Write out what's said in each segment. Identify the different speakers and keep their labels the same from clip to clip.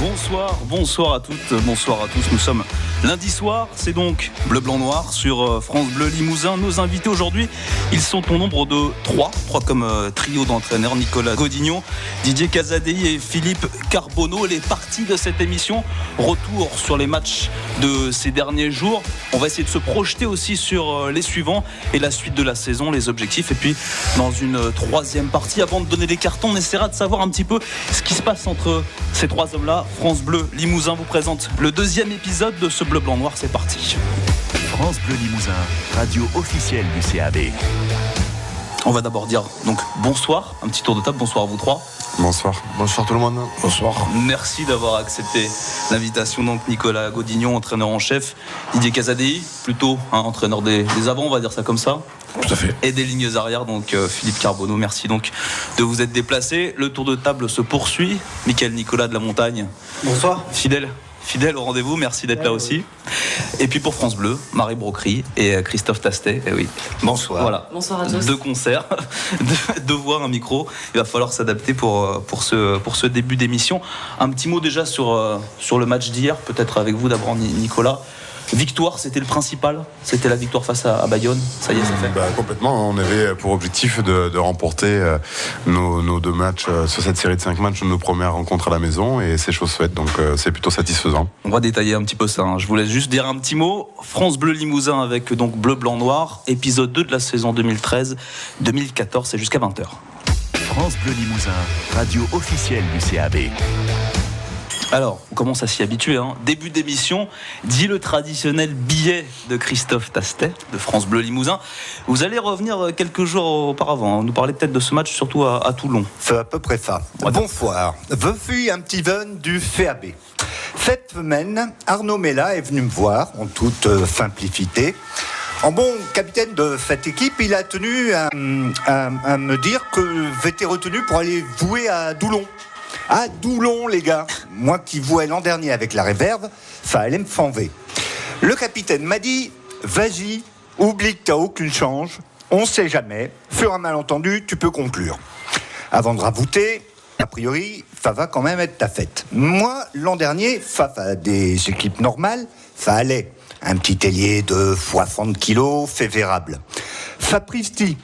Speaker 1: Bonsoir à toutes, bonsoir à tous. Nous sommes lundi soir, c'est donc Bleu Blanc Noir sur France Bleu Limousin. Nos invités aujourd'hui, ils sont au nombre de trois comme trio d'entraîneurs, Nicolas Godignon, Didier Casadei et Philippe Carbonneau. Les parties de cette émission, retour sur les matchs de ces derniers jours. On va essayer de se projeter aussi sur les suivants et la suite de la saison, les objectifs. Et puis dans une troisième partie, avant de donner les cartons, on essaiera de savoir un petit peu ce qui se passe entre ces trois hommes-là. France Bleu Limousin vous présente le deuxième épisode de ce Bleu Blanc Noir. C'est parti.
Speaker 2: France Bleu Limousin, radio officielle du CAB.
Speaker 1: On va d'abord dire donc bonsoir, un petit tour de table. Bonsoir à vous trois.
Speaker 3: Bonsoir. Bonsoir tout le monde.
Speaker 1: Bonsoir. Merci d'avoir accepté l'invitation. Donc Nicolas Godignon, entraîneur en chef, Didier Casadei, plutôt entraîneur des avants, on va dire ça comme ça.
Speaker 3: Tout à fait.
Speaker 1: Et des lignes arrière, donc Philippe Carbonneau, merci donc de vous être déplacé. Le tour de table se poursuit. Michael Nicolas de la Montagne.
Speaker 4: Bonsoir.
Speaker 1: Fidèle au rendez-vous, merci d'être là aussi. Et puis pour France Bleu, Marie Brocry et Christophe Tastet. Eh oui.
Speaker 4: Bonsoir.
Speaker 1: Voilà.
Speaker 5: Bonsoir à tous.
Speaker 1: Deux concerts, deux voix, un micro. Il va falloir s'adapter pour ce début d'émission. Un petit mot déjà sur le match d'hier, peut-être avec vous d'abord Nicolas. Victoire, c'était le principal. C'était la victoire face à Bayonne. Ça y est, c'est fait.
Speaker 3: Complètement. On avait pour objectif de remporter nos deux matchs sur cette série de 5 matchs, nos premières rencontres à la maison, et c'est chose faite. Donc c'est plutôt satisfaisant.
Speaker 1: On va détailler un petit peu ça. Je vous laisse juste dire un petit mot. France Bleu Limousin avec donc Bleu Blanc Noir, épisode 2 de la saison 2013-2014. C'est jusqu'à 20h.
Speaker 2: France Bleu Limousin, radio officielle du CAB.
Speaker 1: Alors, on commence à s'y habituer. Début d'émission, dit le traditionnel billet de Christophe Tastet, de France Bleu Limousin. Vous allez revenir quelques jours auparavant, nous parler peut-être de ce match, surtout à Toulon.
Speaker 4: C'est à peu près ça. Bonsoir. Je suis un petit jeune du CAB. Cette semaine, Arnaud Mella est venu me voir, en toute simplicité. En bon capitaine de cette équipe, il a tenu à me dire que j'étais retenu pour aller jouer à Doulon. À Doulon, les gars. Moi qui jouais l'an dernier avec la réserve, ça allait me fanver. Le capitaine m'a dit, vas-y, oublie que t'as aucune chance, on sait jamais, sur un malentendu, tu peux conclure. Avant de rabouter, a priori, ça va quand même être ta fête. Moi, l'an dernier, face à des équipes normales, ça allait. Un petit ailier de 60 kilos, fait vérable. Sapristi,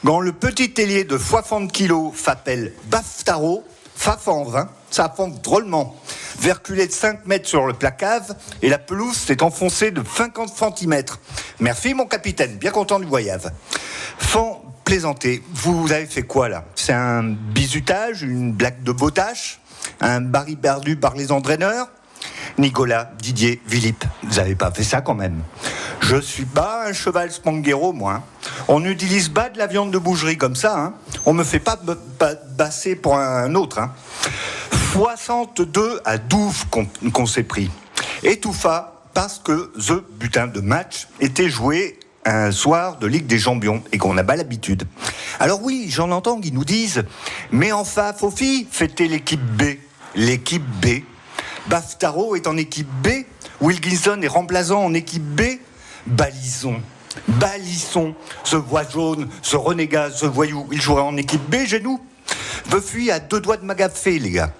Speaker 4: quand le petit ailier de 60 kilos s'appelle Baftaro, ça fend drôlement. Verculé de 5 mètres sur le placave et la pelouse s'est enfoncée de 50 cm. Merci mon capitaine, bien content du voyage. Sans plaisanter, vous avez fait quoi là ? C'est un bizutage, une blague de botache ? Un baril perdu par les entraîneurs ? Nicolas, Didier, Philippe, vous avez pas fait ça quand même. Je suis pas un cheval spanghero, moi. On n'utilise pas de la viande de boucherie comme ça. On me fait pas basser pour un autre. 62 à 12 qu'on s'est pris. Et tout ça parce que ce butin de match était joué un soir de Ligue des Champions et qu'on n'a pas l'habitude. Alors oui, j'en entends qui nous disent « Mais enfin, Fofi, c'était l'équipe B. » L'équipe B. Baftaro est en équipe B. Wilkinson est remplaçant en équipe B. Balisson, ce voix jaune, ce renégat, ce voyou, il jouera en équipe B chez nous. Je suis à 2 doigts de m'agafer, les gars.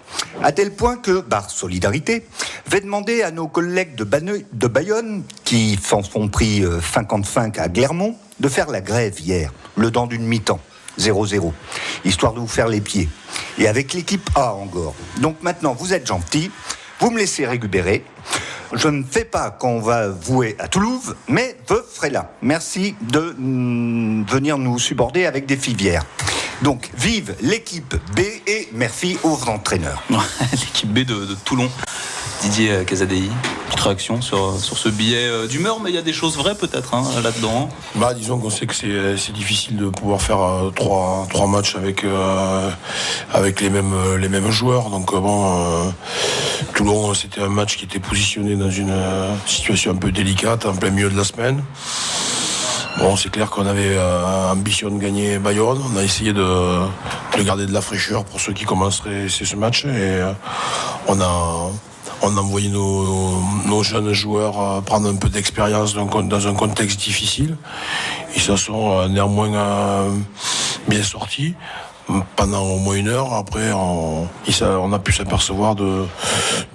Speaker 4: À tel point que, par solidarité, je vais demander à nos collègues de Bayonne, qui s'en sont pris 55 à Clermont, de faire la grève hier, le temps d'une mi-temps, 0-0, histoire de vous faire les pieds. Et avec l'équipe A encore. Donc maintenant, vous êtes gentils, vous me laissez récupérer. Je ne fais pas quand on va vouer à Toulouse, mais je serai là. Merci de venir nous supporter avec des fivières. Donc, vive l'équipe B et merci aux entraîneurs.
Speaker 1: L'équipe B de Toulon. Didier Casadei, petite réaction sur ce billet d'humeur, mais il y a des choses vraies peut-être là-dedans.
Speaker 6: Disons qu'on sait que c'est difficile de pouvoir faire trois matchs avec les mêmes joueurs. Donc Toulon, c'était un match qui était positionné dans une situation un peu délicate en plein milieu de la semaine. Bon, c'est clair qu'on avait ambition de gagner Bayonne. On a essayé de garder de la fraîcheur pour ceux qui commenceraient ce match et on a envoyé nos jeunes joueurs prendre un peu d'expérience dans un contexte difficile. Ils s'en sont néanmoins bien sortis. pendant au moins 1 heure. Après, on a pu s'apercevoir de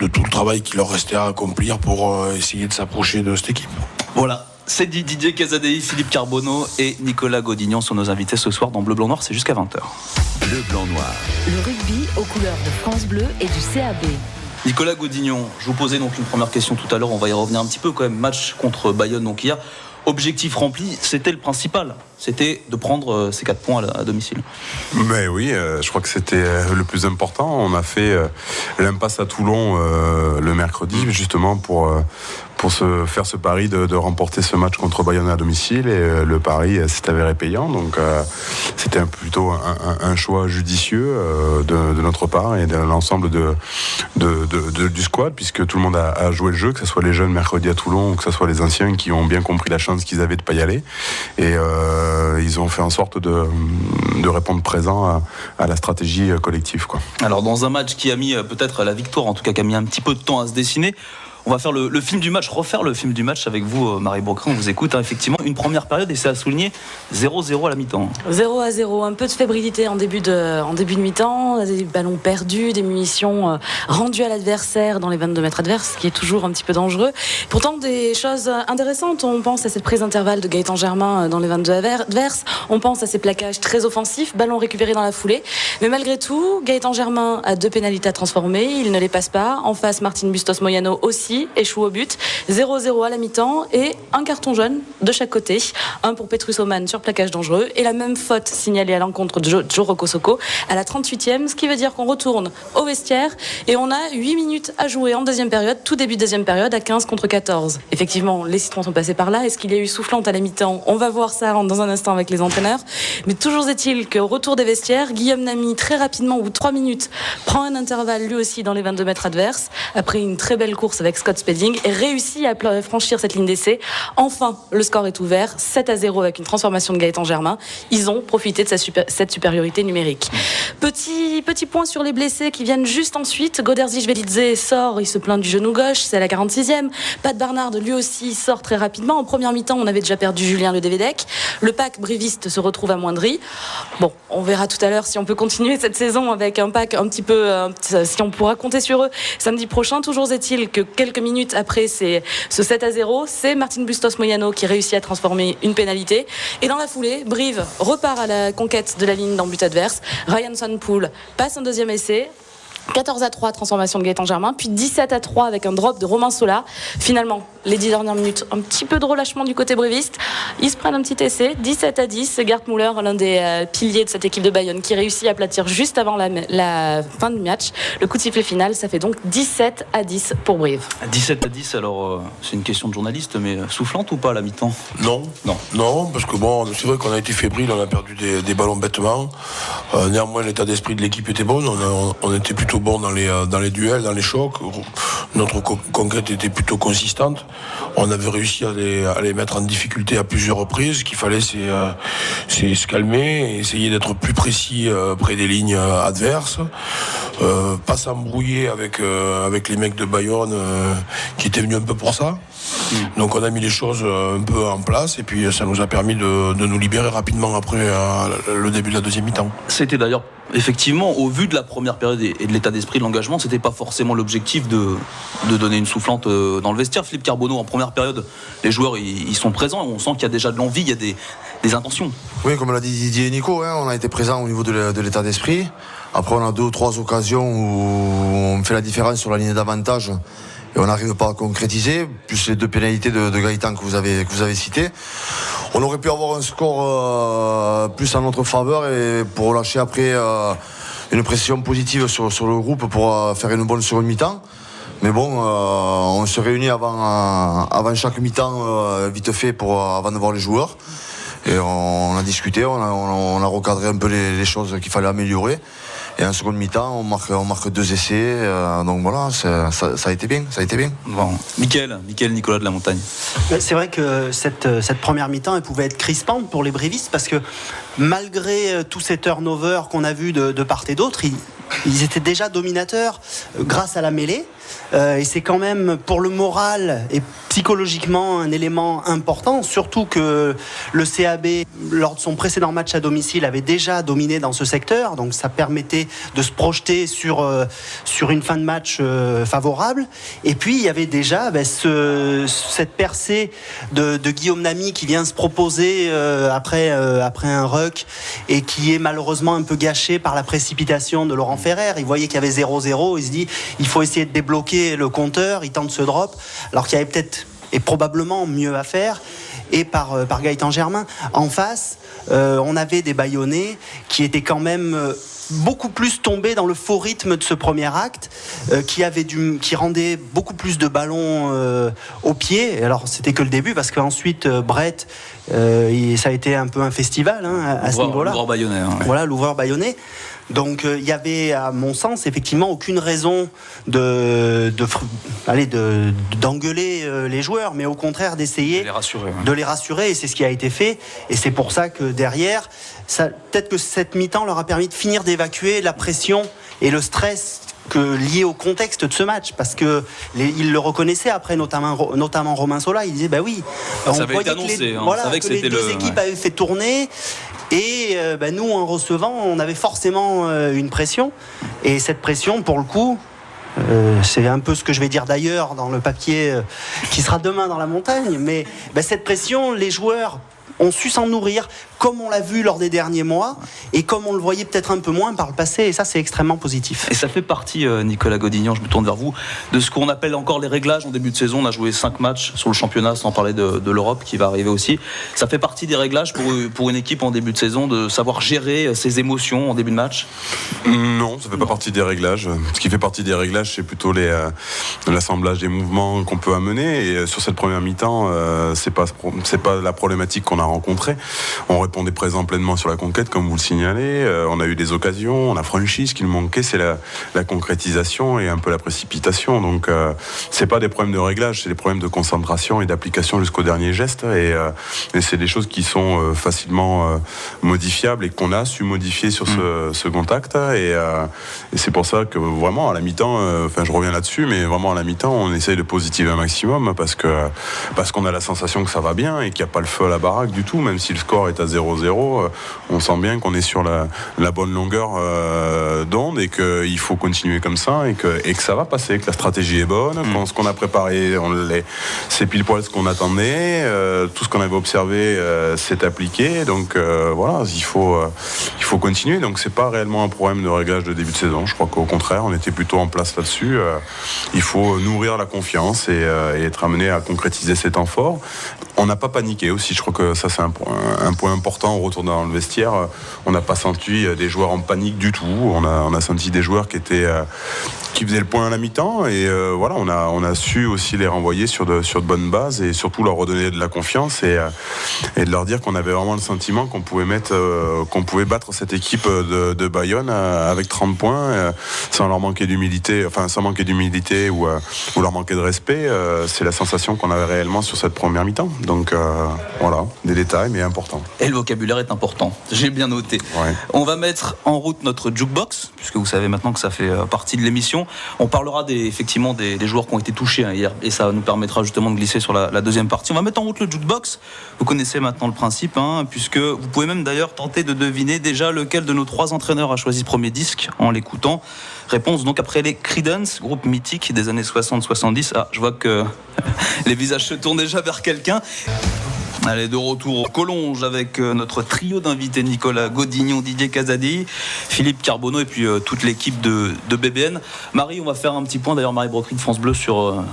Speaker 6: tout le travail qu'il leur restait à accomplir pour essayer de s'approcher de cette équipe.
Speaker 1: Voilà. C'est Didier Casadei, Philippe Carbonneau et Nicolas Godignon sont nos invités ce soir dans Bleu Blanc Noir, c'est jusqu'à 20h.
Speaker 2: Bleu Blanc Noir.
Speaker 5: Le rugby aux couleurs de France Bleu et du CAB.
Speaker 1: Nicolas Godignon, je vous posais donc une première question tout à l'heure, on va y revenir un petit peu quand même. Match contre Bayonne donc hier. Objectif rempli, c'était le principal. C'était de prendre ces 4 points à domicile.
Speaker 3: Mais oui, je crois que c'était le plus important. On a fait l'impasse à Toulon le mercredi, justement pour se faire ce pari de remporter ce match contre Bayonne à domicile. Et le pari s'est avéré payant. Donc c'était plutôt un choix judicieux de notre part et de l'ensemble du squad, puisque tout le monde a joué le jeu, que ce soit les jeunes mercredi à Toulon ou que ce soit les anciens qui ont bien compris la chance qu'ils avaient de ne pas y aller. Et ils ont fait en sorte de répondre présent à la stratégie collective, quoi.
Speaker 1: Alors dans un match qui a mis peut-être la victoire, en tout cas qui a mis un petit peu de temps à se dessiner, on va faire le film du match, refaire le film du match avec vous, Marie Brocrin, on vous écoute. Effectivement, une première période, et c'est à souligner, 0-0 à la mi-temps.
Speaker 7: 0-0, un peu de fébrilité en début de mi-temps, des ballons perdus, des munitions rendues à l'adversaire dans les 22 mètres adverses, ce qui est toujours un petit peu dangereux. Pourtant, des choses intéressantes, on pense à cette prise d'intervalle de Gaëtan Germain dans les 22 adverses, on pense à ces plaquages très offensifs, ballons récupérés dans la foulée. Mais malgré tout, Gaëtan Germain a 2 pénalités à transformer, il ne les passe pas. En face, Martin Bustos Moyano aussi échoue au but. 0-0 à la mi-temps et un carton jaune de chaque côté. Un pour Petrus Oman sur plaquage dangereux et la même faute signalée à l'encontre de Joe Rokosoko à la 38e, ce qui veut dire qu'on retourne au vestiaire et on a 8 minutes à jouer en deuxième période, tout début de deuxième période à 15 contre 14. Effectivement, les Citrons sont passés par là. Est-ce qu'il y a eu soufflante à la mi-temps? On va voir ça dans un instant avec les entraîneurs. Mais toujours est-il qu'au retour des vestiaires, Guillaume Namy, très rapidement, au bout de 3 minutes, prend un intervalle lui aussi dans les 22 mètres adverses après une très belle course avec Scott Spedding et réussit à franchir cette ligne d'essai. Enfin, le score est ouvert, 7-0 avec une transformation de Gaëtan Germain. Ils ont profité de cette supériorité numérique. Petit point sur les blessés qui viennent juste ensuite. Goderzi Velidze sort, il se plaint du genou gauche, c'est à la 46e. Pat Barnard, lui aussi, sort très rapidement. En première mi-temps, on avait déjà perdu Julien Ledevedec. Le pack bréviste se retrouve amoindri. Bon, on verra tout à l'heure si on peut continuer cette saison avec un pack un petit peu, si on pourra compter sur eux samedi prochain. Toujours est-il que quelques minutes après ce 7-0, c'est Martin Bustos Moyano qui réussit à transformer une pénalité. Et dans la foulée, Brive repart à la conquête de la ligne dans le but adverse. Ryan Sonpool passe un deuxième essai. 14-3, transformation de Gaëtan Germain, puis 17-3 avec un drop de Romain Sola. Finalement, les 10 dernières minutes, un petit peu de relâchement du côté bréviste. Ils se prennent un petit essai, 17-10. C'est Gert Müller, l'un des piliers de cette équipe de Bayonne, qui réussit à aplatir juste avant la fin du match. Le coup de sifflet final, ça fait donc 17-10 pour Brive.
Speaker 1: 17-10, alors c'est une question de journaliste, mais soufflante ou pas à la mi-temps?
Speaker 6: Non, parce que bon, c'est vrai qu'on a été fébrile, on a perdu des ballons bêtement. Néanmoins, l'état d'esprit de l'équipe était bon, on était plutôt bon dans les duels, dans les chocs. Notre conquête était plutôt consistante. On avait réussi à les mettre en difficulté à plusieurs reprises. Ce qu'il fallait, c'est se calmer, essayer d'être plus précis près des lignes adverses, pas s'embrouiller avec les mecs de Bayonne qui étaient venus un peu pour ça. Donc on a mis les choses un peu en place et puis ça nous a permis de nous libérer rapidement après le début de la deuxième mi-temps.
Speaker 1: C'était d'ailleurs effectivement, au vu de la première période et de l'état d'esprit de l'engagement, c'était pas forcément l'objectif de donner une soufflante dans le vestiaire. Philippe Carbonneau, en première période, les joueurs ils sont présents, on sent qu'il y a déjà de l'envie, il y a des intentions.
Speaker 8: Oui, comme l'a dit Didier et Nico, on a été présents au niveau de l'état d'esprit. Après, on a 2 ou 3 occasions où on fait la différence sur la ligne d'avantage et on n'arrive pas à concrétiser, plus les 2 pénalités de Gaëtan que vous avez citées. On aurait pu avoir un score plus en notre faveur et pour relâcher après une pression positive sur le groupe pour faire une bonne seconde mi-temps. Mais bon, on se réunit avant chaque mi-temps vite fait avant de voir les joueurs. Et on a discuté, on a recadré un peu les choses qu'il fallait améliorer. Et en seconde mi-temps, on marque 2 essais. Donc voilà, ça a été bien.
Speaker 1: Bon. Mickaël Nicolas de la Montagne.
Speaker 9: C'est vrai que cette première mi-temps, elle pouvait être crispante pour les brévistes parce que malgré tous ces turnovers qu'on a vus de part et d'autre, Ils étaient déjà dominateurs grâce à la mêlée. Et c'est quand même pour le moral et psychologiquement un élément important, surtout que le CAB, lors de son précédent match à domicile, avait déjà dominé dans ce secteur, donc ça permettait de se projeter sur une fin de match favorable. Et puis il y avait déjà cette percée de Guillaume Namy qui vient se proposer après un ruck et qui est malheureusement un peu gâché par la précipitation de Laurent Ferrer. Il voyait qu'il y avait 0-0, il se dit il faut essayer de débloquer le compteur, il tente ce drop, alors qu'il y avait peut-être et probablement mieux à faire, et par Gaëtan Germain. En face, on avait des Bayonnais qui étaient quand même beaucoup plus tombés dans le faux rythme de ce premier acte, qui rendait beaucoup plus de ballons au pied. Alors c'était que le début, parce qu'ensuite Brett, ça a été un peu un festival à ce niveau-là.
Speaker 1: L'ouvreur bayonnais. Hein, ouais.
Speaker 9: Voilà, l'ouvreur bayonnais. Donc il y avait, à mon sens, effectivement aucune raison d'engueuler les joueurs, mais au contraire d'essayer de les rassurer, et c'est ce qui a été fait. Et c'est pour ça que derrière, peut-être que cette mi-temps leur a permis de finir d'évacuer la pression et le stress lié au contexte de ce match, parce que il le reconnaissait après, notamment Romain Sola. Il disait oui,
Speaker 1: on voyait annoncé,
Speaker 9: que les deux équipes avaient fait tourner. Et nous, en recevant, on avait forcément une pression. Et cette pression, pour le coup, c'est un peu ce que je vais dire d'ailleurs dans le papier qui sera demain dans la montagne. Mais cette pression, les joueurs ont su s'en nourrir, comme on l'a vu lors des derniers mois, et comme on le voyait peut-être un peu moins par le passé, et ça c'est extrêmement positif.
Speaker 1: Et ça fait partie, Nicolas Godignan, je me tourne vers vous, de ce qu'on appelle encore les réglages en début de saison. On a joué 5 matchs sur le championnat, sans parler de l'Europe qui va arriver aussi. Ça fait partie des réglages pour une équipe en début de saison, de savoir gérer ses émotions en début de match?
Speaker 3: Non, ça fait pas partie des réglages. Ce qui fait partie des réglages, c'est plutôt l'assemblage des mouvements qu'on peut amener. Et sur cette première mi-temps, c'est pas la problématique qu'on a rencontrée. On répondait présent pleinement sur la conquête, comme vous le signalez. On a eu des occasions, on a franchi. Ce qui nous manquait, c'est la concrétisation et un peu la précipitation. Donc, c'est pas des problèmes de réglage, c'est des problèmes de concentration et d'application jusqu'au dernier geste. Et c'est des choses qui sont facilement modifiables et qu'on a su modifier sur ce contact. Et c'est pour ça que vraiment à la mi-temps, je reviens là-dessus, mais vraiment à la mi-temps, on essaye de positiver un maximum parce qu'on a la sensation que ça va bien et qu'il n'y a pas le feu à la baraque du tout, même si le score est à 0-0. On sent bien qu'on est sur la bonne longueur d'onde et qu'il faut continuer comme ça et que ça va passer, que la stratégie est bonne, ce qu'on a préparé, c'est pile poil ce qu'on attendait, tout ce qu'on avait observé s'est appliqué, donc voilà, il faut continuer. Donc c'est pas réellement un problème de réglage de début de saison, je crois qu'au contraire on était plutôt en place là-dessus. Il faut nourrir la confiance et être amené à concrétiser ces temps forts. On n'a pas paniqué aussi, je crois que ça c'est un point important au retour dans le vestiaire. On n'a pas senti des joueurs en panique du tout, on a senti des joueurs qui faisaient le point à la mi-temps et voilà, on a su aussi les renvoyer sur de bonnes bases et surtout leur redonner de la confiance et de leur dire qu'on avait vraiment le sentiment qu'on pouvait battre cette équipe de Bayonne avec 30 points sans leur manquer d'humilité, ou leur manquer de respect. C'est la sensation qu'on avait réellement sur cette première mi-temps. Donc voilà, des détails mais importants.
Speaker 1: Et le vocabulaire est important, j'ai bien noté. Ouais. On va mettre en route notre jukebox, puisque vous savez maintenant que ça fait partie de l'émission. On parlera effectivement des joueurs qui ont été touchés hier, et ça nous permettra justement de glisser sur la deuxième partie. On va mettre en route le jukebox. Vous connaissez maintenant le principe, puisque vous pouvez même d'ailleurs tenter de deviner déjà lequel de nos 3 entraîneurs a choisi premier disque en l'écoutant. Réponse donc après les Creedence, groupe mythique des années 60-70. Ah, je vois que les visages se tournent déjà vers quelqu'un. Allez, de retour au Collonges avec notre trio d'invités, Nicolas Godignan, Didier Casadi, Philippe Carbonneau et puis toute l'équipe de BBN. Marie, on va faire un petit point, d'ailleurs Marie Brocry de France Bleu sur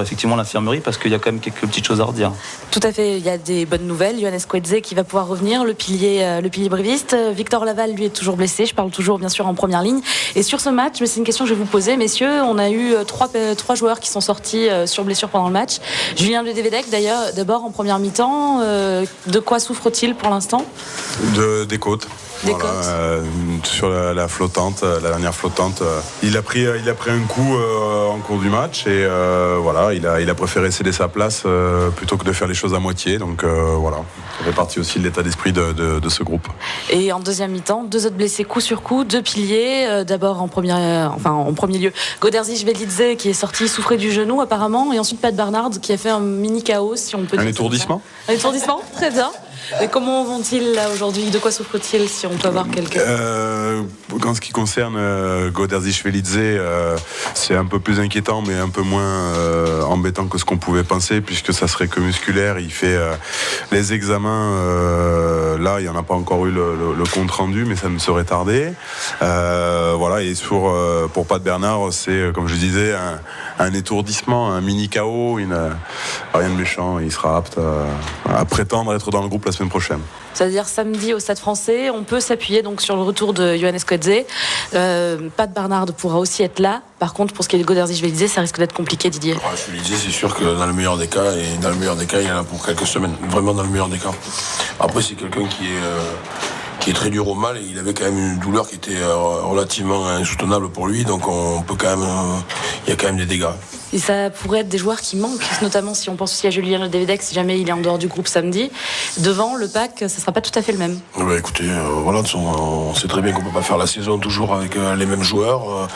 Speaker 1: effectivement l'infirmerie, parce qu'il y a quand même quelques petites choses à redire.
Speaker 7: Tout à fait, il y a des bonnes nouvelles. Johannes Coetzee qui va pouvoir revenir, le pilier bréviste. Victor Laval, lui, est toujours blessé. Je parle toujours bien sûr en première ligne. Et sur ce match, mais c'est une question que je vais vous poser, messieurs, on a eu 3 joueurs qui sont sortis sur blessure pendant le match. Julien Ledevedec, d'ailleurs, d'abord en première mi-temps. De quoi souffre-t-il pour l'instant ?
Speaker 3: Des côtes. sur la flottante, la dernière flottante. Il a pris un coup en cours du match et il a préféré céder sa place plutôt que de faire les choses à moitié. Donc voilà, ça fait partie aussi de l'état d'esprit de ce groupe.
Speaker 7: Et en deuxième mi-temps, 2 autres blessés coup sur coup, 2 piliers. D'abord en premier lieu, Goderzic-Velidze qui est sorti souffrait du genou apparemment, et ensuite Pat Barnard qui a fait un mini chaos, si on peut dire.
Speaker 3: Un étourdissement.
Speaker 7: Un étourdissement, très bien. Et comment vont-ils là aujourd'hui? De quoi souffrent-ils, si on peut avoir quelques...
Speaker 3: En ce qui concerne Goderzic-Velidze, c'est un peu plus inquiétant, mais un peu moins embêtant que ce qu'on pouvait penser, puisque ça serait que musculaire. Il fait les examens, là, il n'y en a pas encore eu le compte rendu, mais ça ne serait tardé. Et pour Pat Bernard, c'est, comme je disais, un étourdissement, un mini KO, rien de méchant. Il sera apte à prétendre être dans le groupe la semaine prochaine.
Speaker 7: C'est-à-dire samedi au Stade Français, on peut s'appuyer donc sur le retour de Johannes Coetzee. Pat Barnard pourra aussi être là. Par contre, pour ce qui est de Goderzic-Velidze, ça risque d'être compliqué, Didier.
Speaker 6: Velidze, c'est sûr que dans le meilleur des cas, il est là pour quelques semaines. Vraiment dans le meilleur des cas. Après, c'est quelqu'un qui est très dur au mal, et il avait quand même une douleur qui était relativement insoutenable pour lui, donc il y a quand même des dégâts.
Speaker 7: Et ça pourrait être des joueurs qui manquent, notamment si on pense aussi à Julien Ledevedec, si jamais il est en dehors du groupe samedi. Devant, le pack, ça ne sera pas tout à fait le même.
Speaker 6: Écoutez, on sait très bien qu'on ne peut pas faire la saison toujours avec les mêmes joueurs.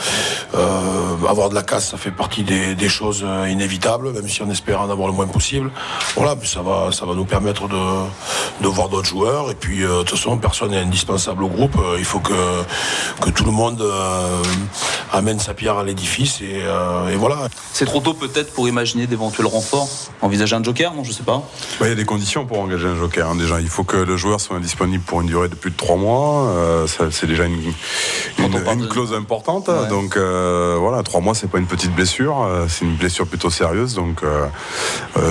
Speaker 6: Avoir de la casse, ça fait partie des choses inévitables, même si on espère en avoir le moins possible. Voilà, mais ça va nous permettre de voir d'autres joueurs. Et puis, de toute façon, personne n'est indispensable au groupe. Il faut que tout le monde amène sa pierre à l'édifice. Et voilà.
Speaker 1: C'est trop tôt peut-être pour imaginer d'éventuels renforts. Envisager un joker, non, je sais pas.
Speaker 3: Il y a des conditions pour engager un joker. Déjà, il faut que le joueur soit disponible pour une durée de plus de 3 mois. C'est déjà une clause importante. Ouais. Donc 3 mois, c'est pas une petite blessure. C'est une blessure plutôt sérieuse. Donc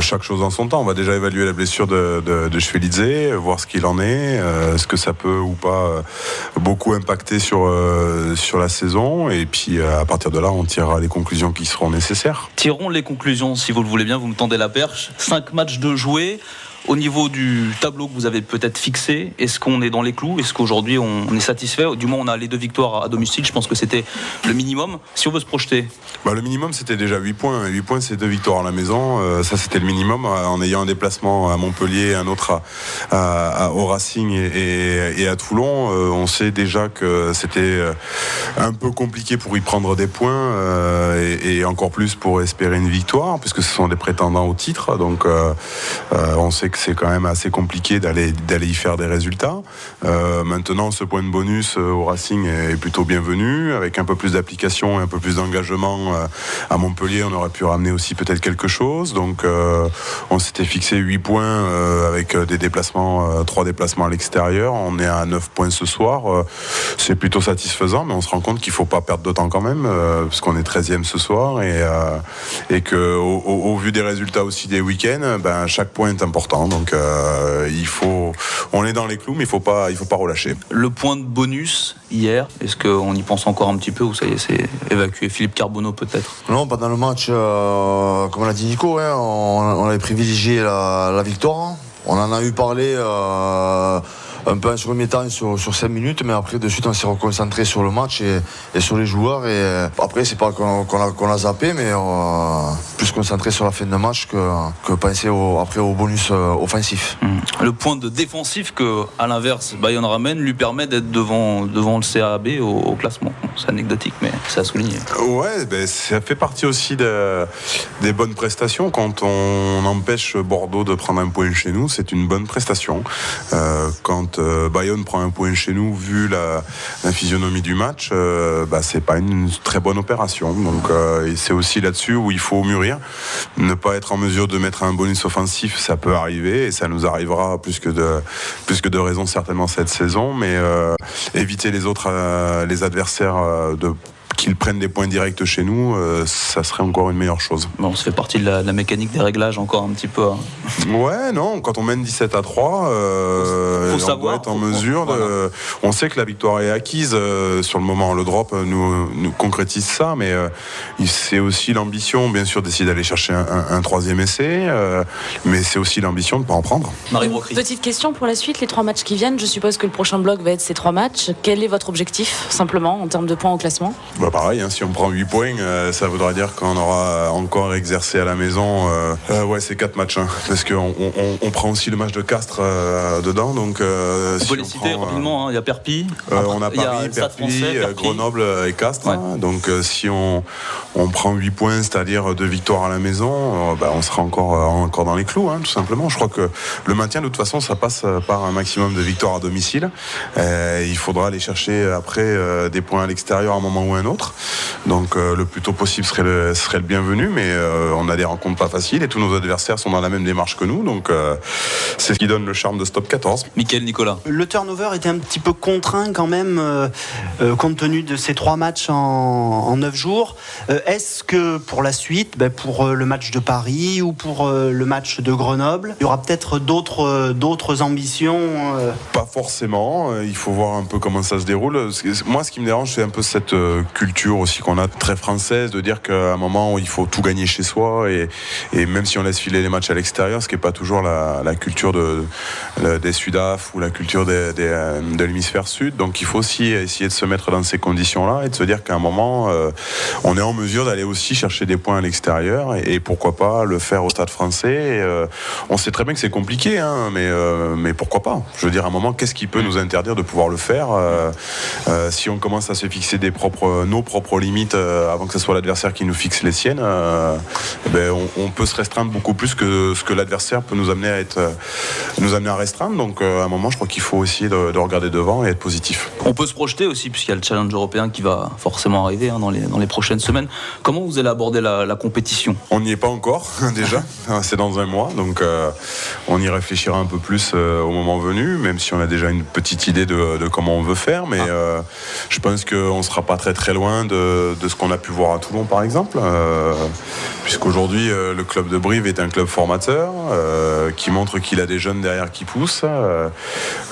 Speaker 3: chaque chose en son temps. On va déjà évaluer la blessure de Velidze, voir ce qu'il en est, ce que ça peut ou pas beaucoup impacter sur la saison. Et puis à partir de là, on tirera les conclusions qui seront nécessaires.
Speaker 1: Tirons les conclusions, si vous le voulez bien, vous me tendez la perche. 5 matchs de jouer. Au niveau du tableau que vous avez peut-être fixé, est-ce qu'on est dans les clous? Est-ce qu'aujourd'hui on est satisfait? Du moins on a les 2 victoires à domicile, je pense que c'était le minimum. Si on veut se projeter,
Speaker 3: le minimum c'était déjà 8 points. 8 points, c'est 2 victoires à la maison. Ça c'était le minimum, en ayant un déplacement à Montpellier, un autre au Racing et à Toulon. On sait déjà que c'était un peu compliqué pour y prendre des points, et encore plus pour espérer une victoire, puisque ce sont des prétendants au titre. Donc on sait que c'est quand même assez compliqué d'aller y faire des résultats. Maintenant, ce point de bonus au Racing est plutôt bienvenu. Avec un peu plus d'application et un peu plus d'engagement à Montpellier, on aurait pu ramener aussi peut-être quelque chose. Donc on s'était fixé 8 points avec des déplacements, 3 déplacements à l'extérieur. On est à 9 points ce soir. C'est plutôt satisfaisant, mais on se rend compte qu'il ne faut pas perdre de temps quand même, parce qu'on est 13e ce soir, et qu'au vu des résultats aussi des week-ends, chaque point est important. Donc on est dans les clous, mais il faut pas relâcher.
Speaker 1: Le point de bonus hier, est-ce qu'on y pense encore un petit peu, ou ça y est, c'est évacué? Philippe Carbonneau peut-être?
Speaker 8: Non, pas dans le match, comme l'a dit Nico, on avait privilégié la victoire. On en a eu parlé un peu sur le mi-temps sur 5 minutes, mais après de suite on s'est reconcentré sur le match et sur les joueurs, et après c'est pas qu'on l'a zappé, mais plus concentré sur la fin de match que penser après au bonus offensif.
Speaker 1: Le point de défensif que, à l'inverse, Bayonne ramène lui permet d'être devant le CAB au classement. C'est anecdotique, mais c'est à souligner.
Speaker 3: Ouais, ça fait partie aussi des bonnes prestations. Quand on empêche Bordeaux de prendre un point chez nous, c'est une bonne prestation. Quand Bayonne prend un point chez nous, vu la physionomie du match, c'est pas une très bonne opération. Donc et c'est aussi là-dessus où il faut mûrir. Ne pas être en mesure de mettre un bonus offensif, ça peut arriver, et ça nous arrivera plus que de raison certainement cette saison, mais éviter les adversaires qu'ils prennent des points directs chez nous, ça serait encore une meilleure chose.
Speaker 1: Bon, ça fait partie de la mécanique des réglages encore un petit peu.
Speaker 3: Ouais, non, quand on mène 17-3, on doit être en mesure de... On sait que la victoire est acquise sur le moment. Le drop nous concrétise ça, mais c'est aussi l'ambition, bien sûr, d'essayer d'aller chercher un troisième essai, mais c'est aussi l'ambition de ne pas en prendre.
Speaker 1: Marie Brocry.
Speaker 7: Petite question pour la suite, les 3 matchs qui viennent, je suppose que le prochain bloc va être ces 3 matchs. Quel est votre objectif, simplement, en termes de points au classement ?
Speaker 3: Pareil, si on prend 8 points, ça voudra dire qu'on aura encore exercé à la maison c'est 4 matchs, parce qu'on prend aussi le match de Castres dedans. Donc,
Speaker 1: on peut les citer rapidement, il y a Perpignan,
Speaker 3: on a Paris, Perpignan, Grenoble et Castres. Ouais. Donc si on prend 8 points, c'est-à-dire 2 victoires à la maison, on sera encore dans les clous, tout simplement. Je crois que le maintien, de toute façon, ça passe par un maximum de victoires à domicile. Il faudra aller chercher après des points à l'extérieur à un moment ou à un autre. Donc le plus tôt possible serait le bienvenu, mais on a des rencontres pas faciles et tous nos adversaires sont dans la même démarche que nous. Donc c'est ce qui donne le charme de ce top 14.
Speaker 1: Mickaël Nicolas.
Speaker 9: Le turnover était un petit peu contraint quand même, compte tenu de ces 3 matchs en 9 jours. Est-ce que pour la suite, pour le match de Paris ou pour le match de Grenoble, il y aura peut-être d'autres ambitions
Speaker 3: Pas forcément. Il faut voir un peu comment ça se déroule. Moi, ce qui me dérange, c'est un peu cette culture aussi qu'on a très française, de dire qu'à un moment, il faut tout gagner chez soi et même si on laisse filer les matchs à l'extérieur, ce qui n'est pas toujours la culture des Sudaf ou la culture de l'hémisphère sud. Donc il faut aussi essayer de se mettre dans ces conditions-là et de se dire qu'à un moment, on est en mesure d'aller aussi chercher des points à l'extérieur et pourquoi pas le faire au Stade Français. On sait très bien que c'est compliqué, mais pourquoi pas ? Je veux dire, à un moment, qu'est-ce qui peut nous interdire de pouvoir le faire si on commence à se fixer nos propres limites avant que ce soit l'adversaire qui nous fixe les siennes, on peut se restreindre beaucoup plus que ce que l'adversaire peut nous amener à restreindre. Donc à un moment, je crois qu'il faut essayer de regarder devant et être positif.
Speaker 1: On peut se projeter aussi, puisqu'il y a le challenge européen qui va forcément arriver dans les prochaines semaines. Comment vous allez aborder la compétition ?
Speaker 3: On n'y est pas encore, déjà. C'est dans un mois, donc on y réfléchira un peu plus au moment venu, même si on a déjà une petite idée de comment on veut faire, mais je pense qu'on ne sera pas très très loin de ce qu'on a pu voir à Toulon, par exemple, puisqu'aujourd'hui, le club de Brive est un club formateur qui montre qu'il a des jeunes derrière qui poussent.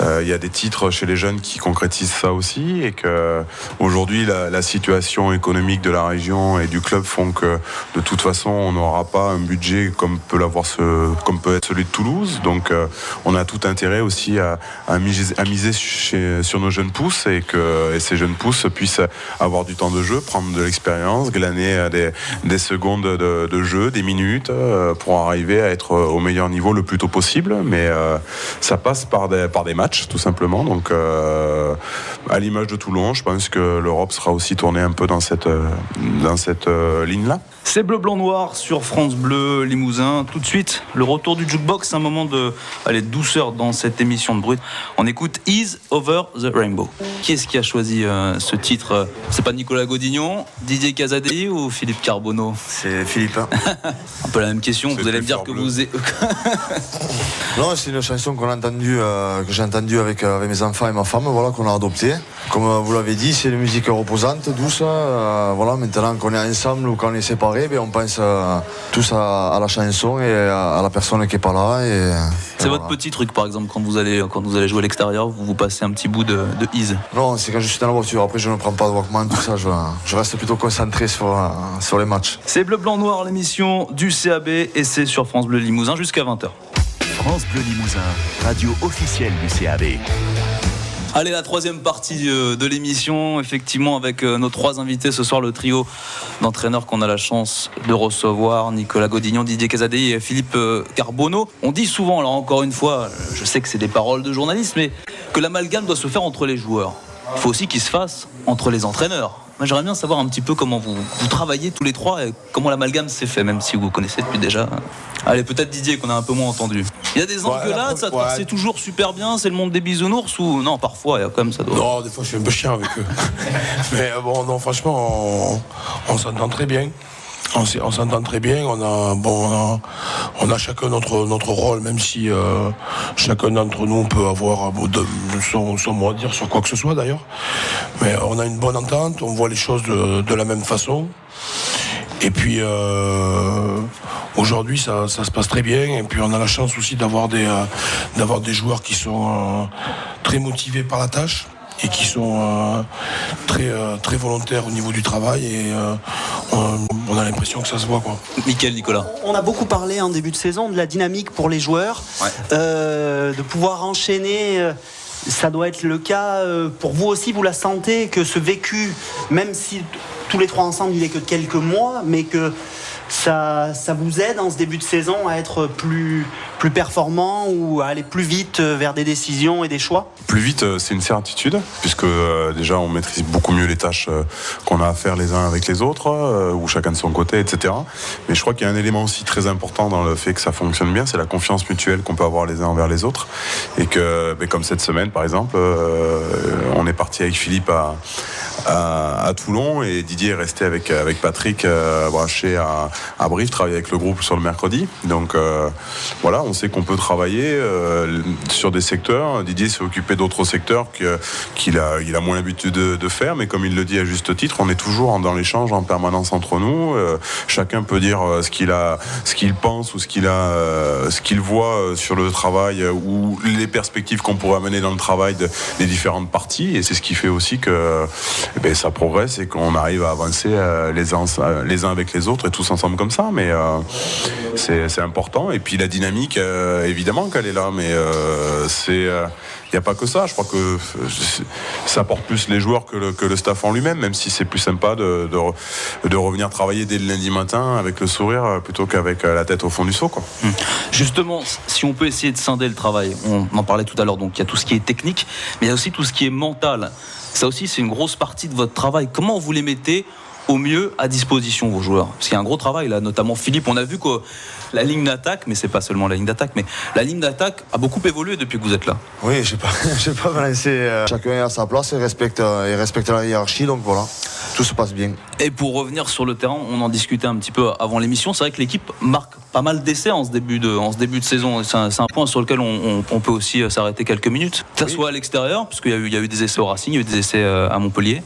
Speaker 3: Il y a des titres chez les jeunes qui concrétisent ça aussi, et qu'aujourd'hui, la situation économique de la région et du club font que, de toute façon, on n'aura pas un budget comme peut être celui de Toulouse. Donc, on a tout intérêt aussi à miser sur nos jeunes pousses et ces jeunes pousses puissent avoir du temps de jeu, prendre de l'expérience, glaner des secondes de jeu, des minutes, pour arriver à être au meilleur niveau le plus tôt possible. Mais ça passe par des matchs, tout simplement. Donc, à l'image de Toulon, je pense que l'Europe sera aussi tournée un peu dans cette ligne-là.
Speaker 1: C'est Bleu, Blanc, Noir sur France Bleu Limousin. Tout de suite, le retour du jukebox, un moment de douceur dans cette émission de Brut. On écoute Is Over the Rainbow. Qui est-ce qui a choisi ce titre ? C'est pas Nicolas Godignon, Didier Casadei ou Philippe Carbonneau ?
Speaker 8: C'est Philippe.
Speaker 1: Un peu la même question. Vous allez me dire que vous...
Speaker 8: Non, c'est une chanson que j'ai entendue avec mes enfants et ma femme, qu'on a adoptée. Comme vous l'avez dit, c'est une musique reposante, douce. Maintenant qu'on est ensemble ou qu'on est séparés, on pense tous à la chanson et à la personne qui n'est pas là.
Speaker 1: C'est votre petit truc, par exemple, quand vous allez jouer à l'extérieur, vous passez un petit bout de Is.
Speaker 8: Non, c'est quand je suis dans la voiture. Après, je ne prends pas de Walkman, tout ça. Je reste plutôt concentré sur les matchs.
Speaker 1: C'est Bleu, Blanc, Noir, l'émission du CAB, et c'est sur France Bleu Limousin jusqu'à 20h.
Speaker 2: France Bleu Limousin, radio officielle du CAB.
Speaker 1: Allez, la troisième partie de l'émission, effectivement, avec nos 3 invités ce soir, le trio d'entraîneurs qu'on a la chance de recevoir, Nicolas Godignon, Didier Casadei et Philippe Carbonneau. On dit souvent, alors encore une fois, je sais que c'est des paroles de journalistes, mais que l'amalgame doit se faire entre les joueurs. Il faut aussi qu'il se fasse entre les entraîneurs. Moi, j'aimerais bien savoir un petit peu comment vous travaillez tous les 3 et comment l'amalgame s'est fait, même si vous connaissez depuis déjà. Allez, peut-être Didier, qu'on a un peu moins entendu. Il y a des engueulades, ça c'est toujours super bien, c'est le monde des bisounours, ou non, parfois, il y a quand même ça doit...
Speaker 6: Non, des fois, je suis un peu chiant avec eux. Mais bon, non, franchement, on s'entend très bien. On s'entend très bien, on on a chacun notre rôle, même si chacun d'entre nous peut avoir son mot à dire sur quoi que ce soit d'ailleurs. Mais on a une bonne entente, on voit les choses de la même façon. Et puis aujourd'hui ça se passe très bien, et puis on a la chance aussi d'avoir des joueurs qui sont très motivés par la tâche et qui sont très volontaires au niveau du travail, et on a l'impression que ça se voit, quoi.
Speaker 1: Mickaël, Nicolas.
Speaker 9: On a beaucoup parlé en début de saison de la dynamique pour les joueurs, de pouvoir enchaîner. Ça doit être le cas pour vous aussi, vous la sentez, que ce vécu, même si tous les trois ensemble il n'est que quelques mois, mais que ça vous aide en ce début de saison à être plus performant ou à aller plus vite vers des décisions et des choix?
Speaker 3: Plus vite, c'est une certitude, puisque déjà on maîtrise beaucoup mieux les tâches qu'on a à faire les uns avec les autres, ou chacun de son côté, etc. Mais je crois qu'il y a un élément aussi très important dans le fait que ça fonctionne bien, c'est la confiance mutuelle qu'on peut avoir les uns envers les autres. Et que, comme cette semaine par exemple, on est parti avec Philippe à Toulon, et Didier est resté avec Patrick branché à Brive, travailler avec le groupe sur le mercredi. Donc voilà, on sait qu'on peut travailler sur des secteurs. Didier s'est occupé d'autres secteurs qu'il a moins l'habitude de faire, mais comme il le dit à juste titre, on est toujours dans l'échange en permanence entre nous. Chacun peut dire ce qu'il pense ou ce qu'il voit sur le travail, ou les perspectives qu'on pourrait amener dans le travail des différentes parties, et c'est ce qui fait aussi que ça progresse et qu'on arrive à avancer les uns avec les autres et tous ensemble comme ça. Mais c'est important. Et puis la dynamique, évidemment qu'elle est là, mais il n'y a pas que ça. Je crois que ça porte plus les joueurs que le staff en lui-même, même si c'est plus sympa de revenir travailler dès le lundi matin avec le sourire plutôt qu'avec la tête au fond du seau, quoi.
Speaker 1: Justement, si on peut essayer de scinder le travail, on en parlait tout à l'heure, donc il y a tout ce qui est technique, mais il y a aussi tout ce qui est mental. Ça aussi, c'est une grosse partie de votre travail. Comment vous les mettez au mieux à disposition, vos joueurs? Parce qu'il y a un gros travail là, notamment Philippe. On a vu que la ligne d'attaque, mais c'est pas seulement la ligne d'attaque, mais la ligne d'attaque a beaucoup évolué depuis que vous êtes là.
Speaker 8: Oui, je sais pas balancer. Chacun est à sa place et respecte la hiérarchie, donc voilà, tout se passe bien.
Speaker 1: Et pour revenir sur le terrain, on en discutait un petit peu avant l'émission. C'est vrai que l'équipe marque pas mal d'essais en ce début de saison. C'est un point sur lequel on peut aussi s'arrêter quelques minutes. Que ça soit à l'extérieur, parce qu'il y a eu des essais au Racing, il y a eu des essais à Montpellier,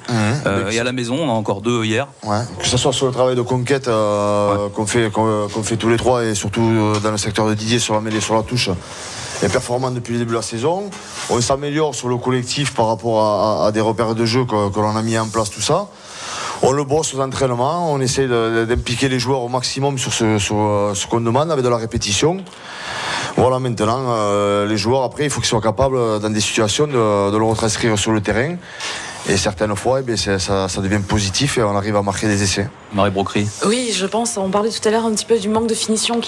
Speaker 1: et à la maison, on a encore 2 hier.
Speaker 8: Ouais. Que ce soit sur le travail de conquête qu'on fait tous les trois, et surtout dans le secteur de Didier sur la mêlée, sur la touche, est performant depuis le début de la saison. On s'améliore sur le collectif par rapport à des repères de jeu que l'on a mis en place, tout ça. On le bosse aux entraînements, on essaie d'impliquer les joueurs au maximum sur ce qu'on demande avec de la répétition. Voilà, maintenant, les joueurs, après, il faut qu'ils soient capables, dans des situations, de le retranscrire sur le terrain. Et certaines fois, ça devient positif et on arrive à marquer des essais.
Speaker 1: Marie Brocry.
Speaker 7: Oui, je pense, on parlait tout à l'heure un petit peu du manque de finition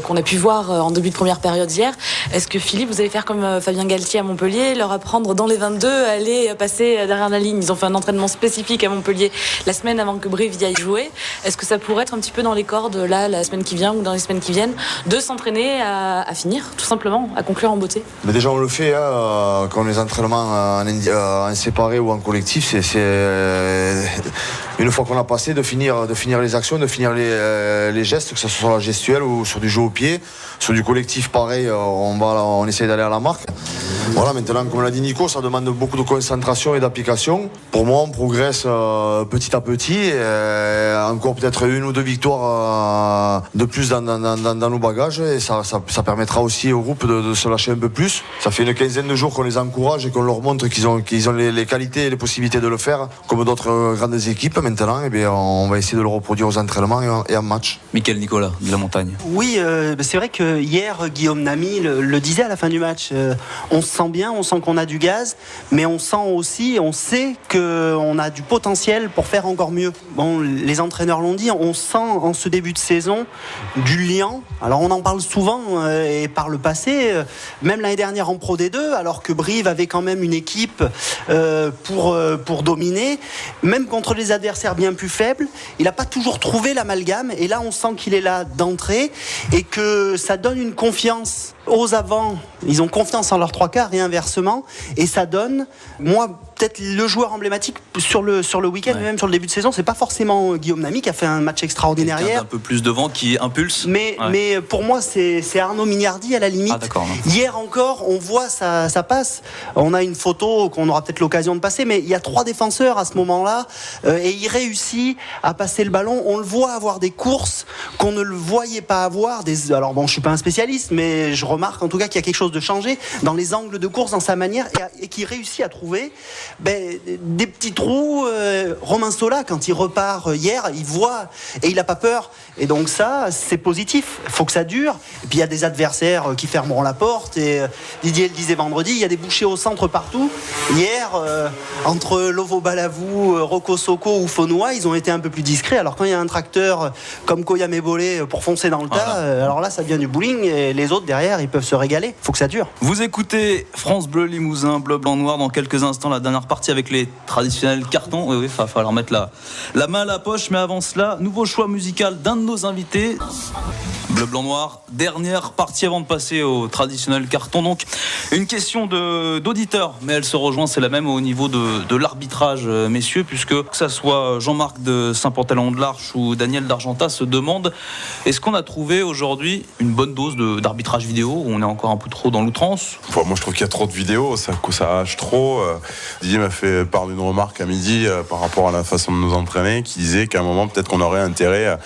Speaker 7: qu'on a pu voir en début de première période hier. Est-ce que Philippe, vous allez faire comme Fabien Galtier à Montpellier, leur apprendre dans les 22 à aller passer derrière la ligne? Ils ont fait un entraînement spécifique à Montpellier la semaine avant que Brive y aille jouer. Est-ce que ça pourrait être un petit peu dans les cordes là, la semaine qui vient ou dans les semaines qui viennent, de s'entraîner à finir, tout simplement, à conclure en beauté?
Speaker 8: Mais déjà, on le fait quand les entraînements en séparé ou en collectif, c'est une fois qu'on a passé, de finir les actions, de finir les gestes, que ce soit sur la gestuelle ou sur du jeu au pied. Sur du collectif, pareil, on essaie d'aller à la marque. Voilà, maintenant, comme l'a dit Nico, ça demande beaucoup de concentration et d'application. Pour moi, on progresse petit à petit. Encore peut-être 1 ou 2 victoires de plus dans nos bagages. Et ça permettra aussi au groupe de se lâcher un peu plus. Ça fait une quinzaine de jours qu'on les encourage et qu'on leur montre qu'ils ont les qualités et les possibilités de le faire, comme d'autres grandes équipes. Maintenant, on va essayer de le reproduire aux entraînements et en match.
Speaker 1: Mickaël, Nicolas, de la Montagne.
Speaker 9: Oui, c'est vrai que hier, Guillaume Namy le disait à la fin du match. On se sent bien, on sent qu'on a du gaz, mais on sait qu'on a du potentiel pour faire encore mieux. Bon, les entraîneurs l'ont dit, on sent en ce début de saison du lien. Alors on en parle souvent et par le passé, même l'année dernière en Pro D2, alors que Brive avait quand même une équipe pour dominer, même contre les adversaires bien plus faibles, il n'a pas toujours trouvé l'amalgame, et là on sent qu'il est là d'entrée et que ça donne une confiance aux avants, ils ont confiance en leurs trois quarts et inversement, et ça donne, moi, peut-être le joueur emblématique sur le week-end, mais même sur le début de saison, c'est pas forcément Guillaume Namy qui a fait un match extraordinaire hier.
Speaker 1: Un peu plus devant qui impulse.
Speaker 9: Mais pour moi, c'est Arnaud Mignardi à la limite.
Speaker 1: Ah, d'accord,
Speaker 9: hier encore, on voit ça passe. On a une photo qu'on aura peut-être l'occasion de passer, mais il y a 3 défenseurs à ce moment-là, et il réussit à passer le ballon. On le voit avoir des courses qu'on ne le voyait pas avoir. Alors bon, je suis pas un spécialiste, mais je remarque en tout cas qu'il y a quelque chose de changé dans les angles de course, dans sa manière, et qu'il réussit à trouver des petits trous. Romain Sola, quand il repart hier, il voit et il n'a pas peur. Et donc ça, c'est positif. Il faut que ça dure. Et puis il y a des adversaires qui fermeront la porte. Et Didier le disait vendredi, il y a des bouchées au centre partout. Hier, entre Lovo Balavou, Rocco Socco ou Fonoa, ils ont été un peu plus discrets. Alors quand il y a un tracteur comme Koya Mebolé pour foncer dans le tas, alors là, ça devient du bowling. Et les autres derrière, ils peuvent se régaler. Il faut que ça dure.
Speaker 1: Vous écoutez France Bleu Limousin, bleu, blanc, noir. Dans quelques instants, la dernière partie avec les traditionnels cartons. Oui, il va falloir mettre la main à la poche. Mais avant cela, nouveau choix musical d'un de nos invités. Bleu, blanc, noir. Dernière partie avant de passer au traditionnel carton. Donc, une question d'auditeur, mais elle se rejoint, c'est la même au niveau de l'arbitrage, messieurs, puisque que ça soit Jean-Marc de Saint-Pantalon-de-l'Arche ou Daniel d'Argentas se demande, est-ce qu'on a trouvé aujourd'hui une bonne dose d'arbitrage vidéo, ou on est encore un peu trop dans l'outrance?
Speaker 3: Moi, je trouve qu'il y a trop de vidéos, ça hache trop. Didier m'a fait part d'une remarque à midi par rapport à la façon de nous entraîner, qui disait qu'à un moment, peut-être qu'on aurait intérêt,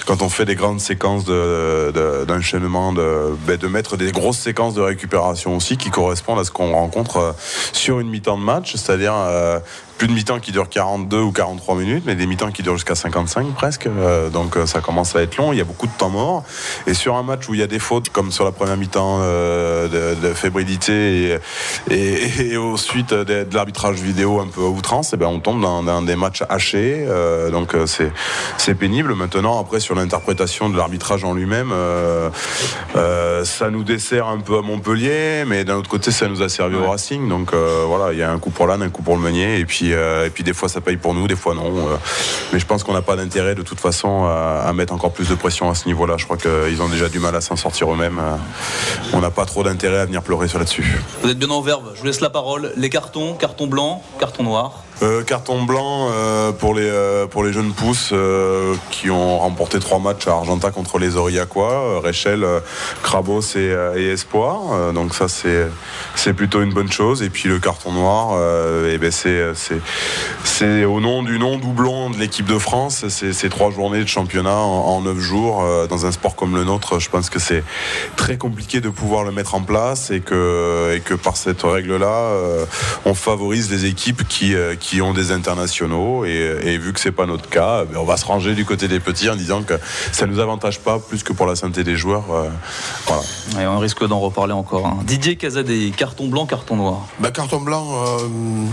Speaker 3: quand on fait des grandes séquences d'enchaînement, de mettre des grosses séquences de récupération aussi qui correspondent à ce qu'on rencontre sur une mi-temps de match, c'est-à-dire plus de mi-temps qui dure 42 ou 43 minutes, mais des mi-temps qui durent jusqu'à 55 presque, donc ça commence à être long, il y a beaucoup de temps mort, et sur un match où il y a des fautes comme sur la première mi-temps de fébrilité et ensuite de l'arbitrage vidéo un peu à outrance, et on tombe dans des matchs hachés, donc c'est pénible. Maintenant, après, sur l'interprétation de l'arbitrage en lui-même, ça nous dessert un peu à Montpellier, mais d'un autre côté ça nous a servi au Racing, donc voilà, il y a un coup pour l'âne, un coup pour le meunier, et puis des fois ça paye pour nous, des fois non, mais je pense qu'on n'a pas d'intérêt de toute façon à mettre encore plus de pression à ce niveau-là. Je crois qu'ils ont déjà du mal à s'en sortir eux-mêmes, on n'a pas trop d'intérêt à venir pleurer sur là-dessus.
Speaker 1: Vous êtes bien en verve, je vous laisse la parole. Les cartons, carton blanc, carton noir.
Speaker 3: Carton blanc pour les jeunes pousses qui ont remporté 3 matchs à Argenta contre les Aurillacois, Rechel, Crabos et Espoir, donc ça c'est plutôt une bonne chose. Et puis le carton noir, c'est au nom du non-doublon de l'équipe de France, c'est 3 journées de championnat en 9 jours, dans un sport comme le nôtre. Je pense que c'est très compliqué de pouvoir le mettre en place, et que par cette règle-là, on favorise les équipes qui ont des internationaux, et vu que c'est pas notre cas, on va se ranger du côté des petits en disant que ça nous avantage pas plus que pour la santé des joueurs, voilà.
Speaker 1: Et on risque d'en reparler encore, hein. Didier Casadei, carton blanc, carton noir.
Speaker 6: Carton blanc,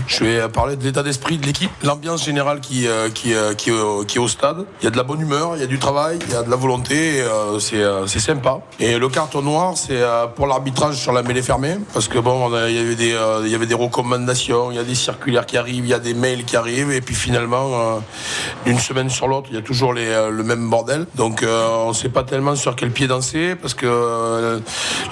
Speaker 6: je vais parler de l'état d'esprit de l'équipe, l'ambiance générale qui est au stade. Il y a de la bonne humeur, il y a du travail, il y a de la volonté, c'est sympa. Et le carton noir, c'est pour l'arbitrage sur la mêlée fermée, parce que il y avait des recommandations, il y a des circulaires qui arrivent, il y a des mails qui arrivent, et puis finalement d'une semaine sur l'autre il y a toujours le même bordel, donc on ne sait pas tellement sur quel pied danser, parce que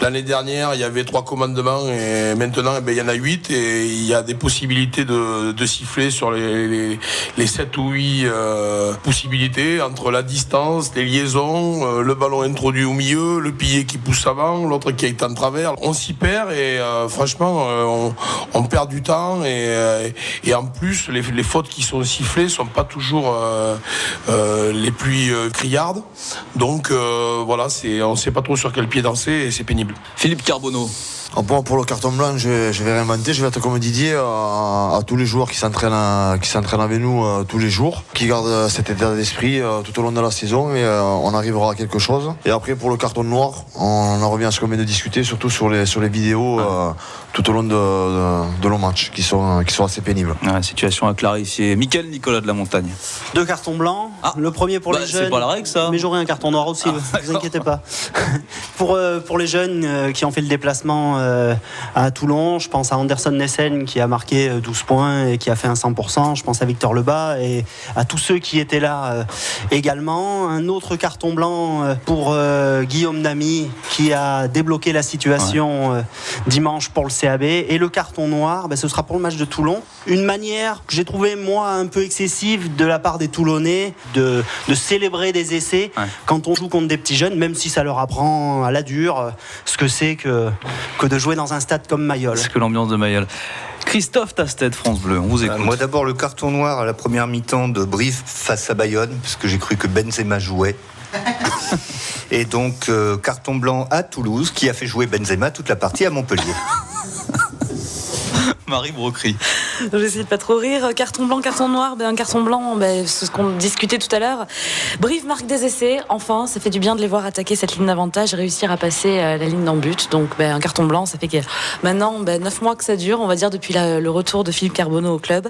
Speaker 6: l'année dernière il y avait 3 commandements, et maintenant il y en a 8, et il y a des possibilités de siffler sur les 7 ou 8 possibilités, entre la distance, les liaisons, le ballon introduit au milieu, le pilier qui pousse avant, l'autre qui est en travers. On s'y perd, et franchement on perd du temps, et en plus les fautes qui sont sifflées sont pas toujours les plus criardes, donc voilà, on sait pas trop sur quel pied danser, et c'est pénible.
Speaker 1: Philippe Carbonneau.
Speaker 8: Pour le carton blanc, je vais réinventer. Je vais être comme Didier à tous les joueurs qui s'entraînent avec nous tous les jours, qui gardent cet état d'esprit tout au long de la saison, et on arrivera à quelque chose. Et après, pour le carton noir, on en revient à ce qu'on vient de discuter, surtout sur les vidéos tout au long de nos matchs qui sont assez pénibles.
Speaker 1: Situation à clarifier. Mickaël Nicolas de la Montagne.
Speaker 9: 2 cartons blancs. Le premier pour les jeunes.
Speaker 1: C'est pas la règle, ça.
Speaker 9: Mais j'aurai un carton noir aussi, vous inquiétez pas. Pour les jeunes qui ont fait le déplacement à Toulon. Je pense à Anderson Nessen qui a marqué 12 points et qui a fait un 100%. Je pense à Victor Lebas et à tous ceux qui étaient là également. Un autre carton blanc pour Guillaume Namy qui a débloqué la situation dimanche pour le CAB. Et le carton noir, ce sera pour le match de Toulon. Une manière que j'ai trouvé moi un peu excessive de la part des Toulonnais de célébrer des essais quand on joue contre des petits jeunes, même si ça leur apprend à la dure ce que c'est que de jouer dans un stade comme Mayol.
Speaker 1: C'est que l'ambiance de Mayol. Christophe Tastet, France Bleu, on vous écoute.
Speaker 4: Moi d'abord le carton noir à la première mi-temps de Brive face à Bayonne, parce que j'ai cru que Benzema jouait. Et donc carton blanc à Toulouse, qui a fait jouer Benzema toute la partie à Montpellier.
Speaker 1: Marie Brocry.
Speaker 7: J'essaie de pas trop rire. Carton blanc, carton noir. Un carton blanc, c'est ce qu'on discutait tout à l'heure. Brive marque des essais. Enfin, ça fait du bien de les voir attaquer cette ligne d'avantage, réussir à passer la ligne d'en but. Donc, un carton blanc, ça fait que maintenant 9 mois que ça dure, on va dire, depuis le retour de Philippe Carbonneau au club.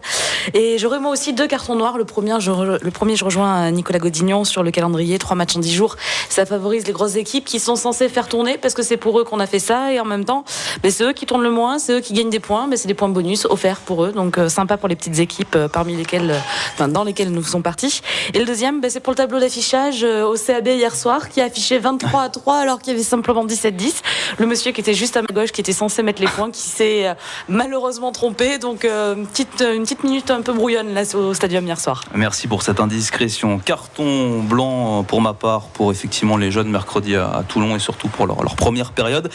Speaker 7: Et j'aurais moi aussi 2 cartons noirs. Le premier, je rejoins Nicolas Godignon sur le calendrier. 3 matchs en 10 jours. Ça favorise les grosses équipes qui sont censées faire tourner parce que c'est pour eux qu'on a fait ça. Et en même temps, c'est eux qui tournent le moins, c'est eux qui gagnent des points, c'est des points bonus offerts pour eux, donc sympa pour les petites équipes dans lesquelles nous sommes partis. Et le deuxième, c'est pour le tableau d'affichage au CAB hier soir, qui a affiché 23-3 alors qu'il y avait simplement 17-10. Le monsieur qui était juste à ma gauche, qui était censé mettre les points, qui s'est malheureusement trompé, donc une petite minute un peu brouillonne là au stadium hier soir.
Speaker 1: Merci pour cette indiscrétion. Carton blanc pour ma part, pour effectivement les jeunes mercredi à Toulon et surtout pour leur première période.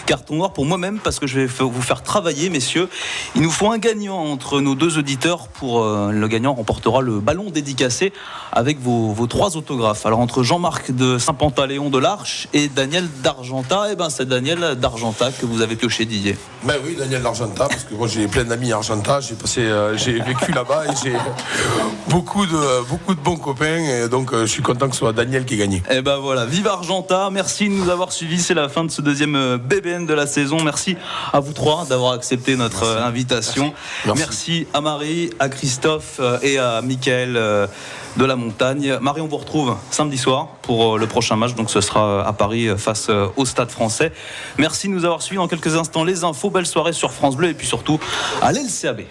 Speaker 1: Carton noir pour moi-même parce que je vais vous faire travailler, messieurs. Il nous faut un gagnant entre nos 2 auditeurs. Pour le gagnant remportera le ballon dédicacé avec vos 3 autographes. Alors entre Jean-Marc de Saint-Pantaléon de l'Arche et Daniel d'Argentat, c'est Daniel d'Argentat que vous avez pioché, Didier.
Speaker 6: Oui, Daniel d'Argentat, parce que moi j'ai plein d'amis à Argentat, j'ai vécu là-bas et j'ai beaucoup de bons copains, et donc je suis content que ce soit Daniel qui ait gagné.
Speaker 1: Voilà, vive Argentat, merci de nous avoir suivis, c'est la fin de ce deuxième BBN de la saison. Merci à vous 3 d'avoir accepté notre invitation. Merci à Marie, à Christophe et à Mickaël de la Montagne. Marie, on vous retrouve samedi soir pour le prochain match, donc ce sera à Paris face au Stade Français. Merci de nous avoir suivis. Dans quelques instants les infos, belle soirée sur France Bleu et puis surtout allez le CAB.